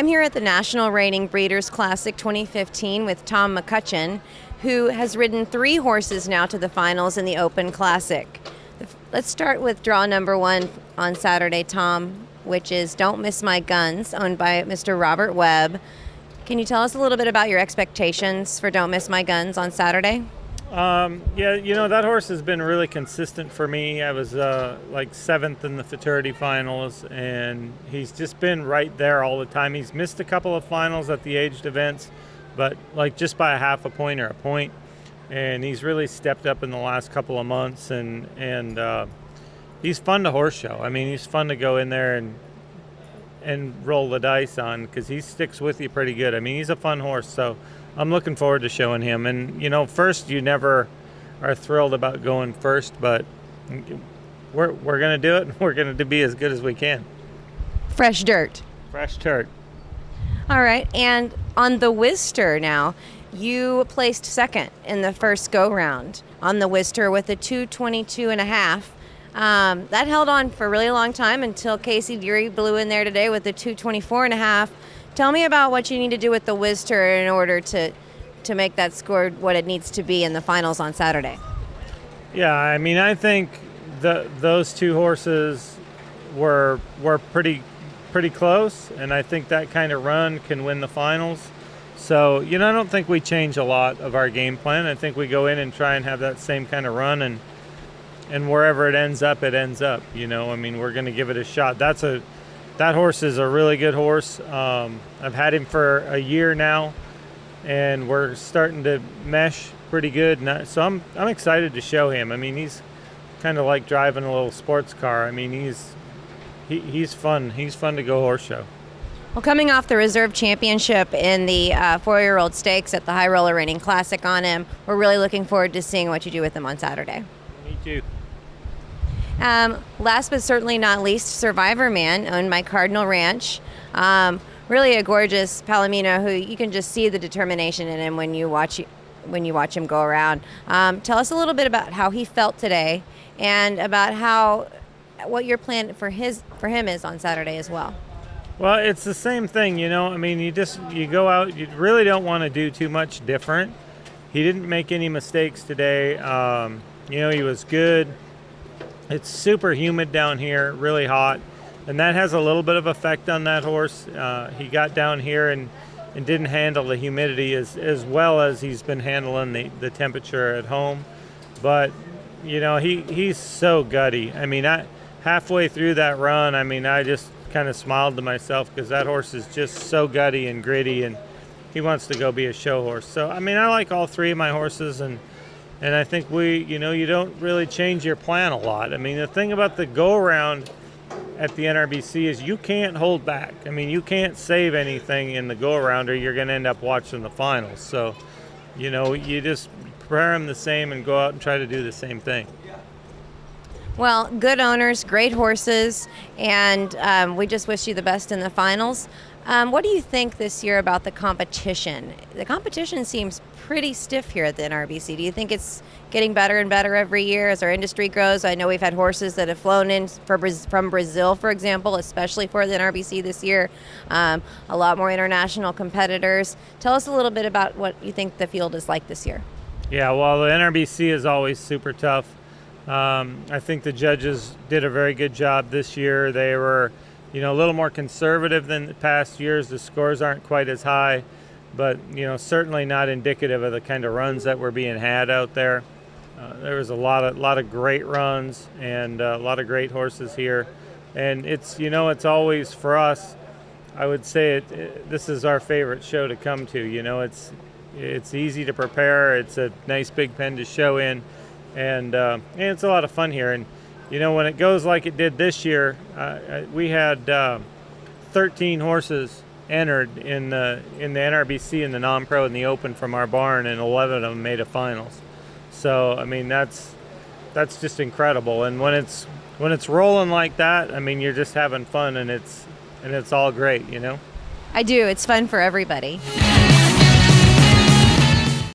I'm here at the National Reining Breeders' Classic 2015 with Tom McCutcheon, who has ridden 3 horses now to the finals in the Open Classic. Let's start with draw number 1 on Saturday, Tom, which is Don't Miss My Guns, owned by Mr. Robert Webb. Can you tell us a little bit about your expectations for Don't Miss My Guns on Saturday? Yeah, that horse has been really consistent for me. I was like 7th in the futurity finals, and he's just been right there all the time. He's missed a couple of finals at the aged events, but like just by a half a point or a point. And he's really stepped up in the last couple of months, and he's fun to horse show. I mean, he's fun to go in there and roll the dice on, because he sticks with you pretty good. I mean, he's a fun horse, so I'm looking forward to showing him. And, first you never are thrilled about going first, but we're going to do it, and we're going to be as good as we can. Fresh dirt. Fresh dirt. All right, and on the Wister now, you placed second in the first go-round on the Wister with a 2:22.5. That held on for a really long time until Casey Deary blew in there today with a 2:24.5. Tell me about what you need to do with the Wister in order to make that score what it needs to be in the finals on Saturday. Yeah, I mean, I think those 2 horses were pretty close, and I think that kind of run can win the finals. So, I don't think we change a lot of our game plan. I think we go in and try and have that same kind of run, and wherever it ends up, it ends up. I mean, we're going to give it a shot. That horse is a really good horse. I've had him for a year now, and we're starting to mesh pretty good. So I'm excited to show him. I mean, he's kind of like driving a little sports car. I mean, he's fun. He's fun to go horse show. Well, coming off the reserve championship in the 4-year-old stakes at the High Roller Reining Classic on him, we're really looking forward to seeing what you do with him on Saturday. Me too. Last but certainly not least, Survivor Man, owned by Cardinal Ranch. Really a gorgeous Palomino who you can just see the determination in him when you watch him go around. Tell us a little bit about how he felt today, and about what your plan for him is on Saturday as well. Well, it's the same thing, I mean, you go out, you really don't want to do too much different. He didn't make any mistakes today. He was good. It's super humid down here, really hot, and that has a little bit of effect on that horse. He got down here and didn't handle the humidity as well as he's been handling the temperature at home. But, he's so gutty. I mean, halfway through that run, I just kind of smiled to myself, because that horse is just so gutty and gritty, and he wants to go be a show horse. So, I like all 3 of my horses, and I think you don't really change your plan a lot. I mean, the thing about the go-around at the NRBC is you can't hold back. I mean, you can't save anything in the go-around, or you're going to end up watching the finals. So, you just prepare them the same and go out and try to do the same thing. Well, good owners, great horses, and we just wish you the best in the finals. What do you think this year about the competition? The competition seems pretty stiff here at the NRBC. Do you think it's getting better and better every year as our industry grows? I know we've had horses that have flown in from Brazil, for example, especially for the NRBC this year. A lot more international competitors. Tell us a little bit about what you think the field is like this year. Yeah, well, the NRBC is always super tough. I think the judges did a very good job this year. They were a little more conservative than the past years. The scores aren't quite as high, but, certainly not indicative of the kind of runs that were being had out there. There was a lot of great runs and a lot of great horses here. And it's always, for us, I would say this is our favorite show to come to. It's easy to prepare. It's a nice big pen to show in, and it's a lot of fun here. And when it goes like it did this year, we had 13 horses entered in the NRBC, in the non-pro, and the open from our barn, and 11 of them made a finals. So that's just incredible. And when it's rolling like that, you're just having fun, and it's all great. I do. It's fun for everybody.